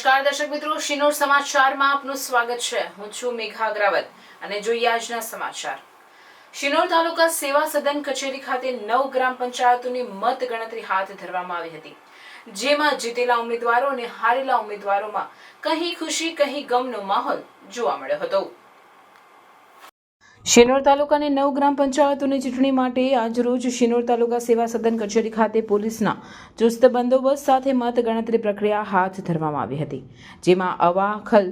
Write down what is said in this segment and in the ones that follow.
નમસ્કાર દર્શક મિત્રો, શિનોર સમાચારમાં આપનું સ્વાગત છે। હું છું મેઘા અગ્રવાલ અને જોઈએ આજના સમાચાર। શિનોર તાલુકા સેવા સદન કચેરી ખાતે 9 ગ્રામ પંચાયતોની મત ગણતરી હાથ ધરવામાં આવી હતી, જેમાં જીતેલા ઉમેદવારો અને હારેલા ઉમેદવારોમાં કહી ખુશી કહી ગમનો માહોલ જોવા મળ્યો હતો। શિનોર તાલુકાની 9 ગ્રામ પંચાયતોની ચૂંટણી માટે આજરોજ શિનોર તાલુકા સેવા સદન કચેરી ખાતે પોલીસના ચુસ્ત બંદોબસ્ત સાથે મત ગણતરી પ્રક્રિયા હાથ ધરવામાં આવી હતી, જેમાં અવાખલ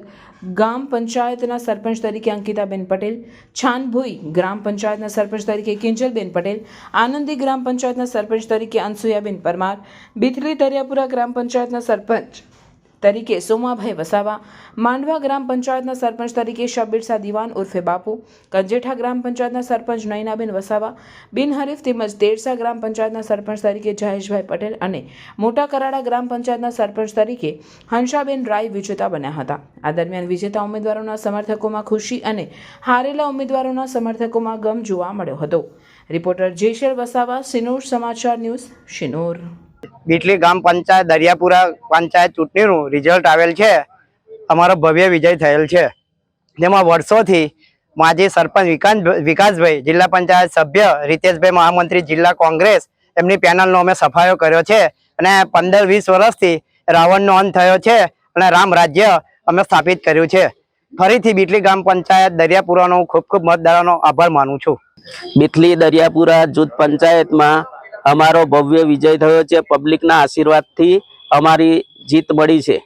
ગ્રામ પંચાયતના સરપંચ તરીકે અંકિતાબેન પટેલ, છાનભુઈ ગ્રામ પંચાયતના સરપંચ તરીકે કિંજલબેન પટેલ, આનંદી ગ્રામ પંચાયતના સરપંચ તરીકે અનસુયાબેન પરમાર, બીથલી દરિયાપુરા ગ્રામ પંચાયતના સરપંચ તરીકે સોમાભાઈ વસાવા, માંડવા ગ્રામ પંચાયતના સરપંચ તરીકે શબ્બીર દિવાન ઉર્ફે બાપુ, કંજેઠા ગ્રામ પંચાયતના સરપંચ નયનાબેન વસાવા, બિનહરીફ તેમજ તેરસા ગ્રામ પંચાયતના સરપંચ તરીકે જયેશભાઈ પટેલ અને મોટા કરાડા ગ્રામ પંચાયતના સરપંચ તરીકે હંસાબેન રાય વિજેતા બન્યા હતા। આ દરમિયાન વિજેતા ઉમેદવારોના સમર્થકોમાં ખુશી અને હારેલા ઉમેદવારોના સમર્થકોમાં ગમ જોવા મળ્યો હતો। રિપોર્ટર જેશેલ વસાવા, શિનોર સમાચાર ન્યૂઝ, શિનોર। બીટલી ગ્રામ પંચાયત દરિયાપુરા પંચાયત ચૂંટણીનું રિઝલ્ટ આવેલ છે। અમારો ભવ્ય વિજય થયેલ છે, જેમાં વર્ષોથી માજી સરપંચ વિકાસભાઈ, જિલ્લા પંચાયત સભ્ય રીતેશભાઈ, મહામંત્રી જિલ્લા કોંગ્રેસ, એમની પેનલનો અમે સફાયો કર્યો છે અને 15-20 વર્ષથી રાવણનો અંત થયો છે અને રામ રાજ્ય અમે સ્થાપિત કર્યું છે। ફરીથી બીટલી ગ્રામ પંચાયત દરિયાપુરાનો ખૂબ ખૂબ મતદારોનો આભાર માનું છું। બીટલી દરિયાપુરા જૂથ પંચાયતમાં અમારો ભવ્ય વિજય થયો છે। પબ્લિકના આશીર્વાદથી અમારી જીત મળી છે।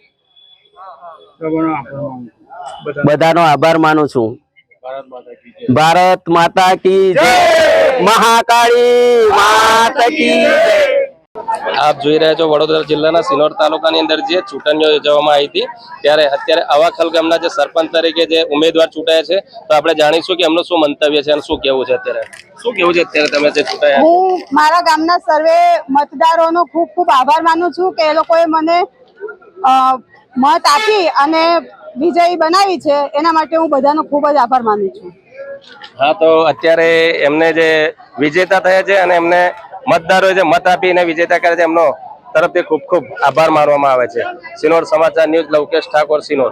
બધાનો આભાર માનું છું। ભારત માતા કી જય, મહાકાળી માતા કી જય। આપ જોઈ રહ્યા છો વડોદરા જિલ્લાના સિનોર તાલુકાની અંદર જે ચૂંટણીઓ યોજવામાં આવી હતી, ત્યારે અત્યારે અવાખલ ગામના જે સરપંચ તરીકે જે ઉમેદવાર ચૂંટાયા છે, તો આપણે જાણીશું કે એમનું શું મંતવ્ય છે અને શું કહેવું છે। અત્યારે શું કહેવું છે અત્યારે તમે જે ચૂંટાયા? હું મારા ગામના સર્વે મતદારોનો ખૂબ ખૂબ આભાર માનું છું કે એ લોકોએ મને મત આપી અને વિજયી બનાવી છે, એના માટે હું બધાનો ખૂબ જ આભાર માનું છું। હા, તો અત્યારે એમને જે વિજેતા થયા છે અને એમને મતદારોએ જે મત આપીને વિજેતા કર્યા છે, એમનો તરફથી ખૂબ ખૂબ આભાર માનવામાં આવે છે। સિનોર સમાચાર ન્યૂઝ, લવકેશ ઠાકોર, સિનોર।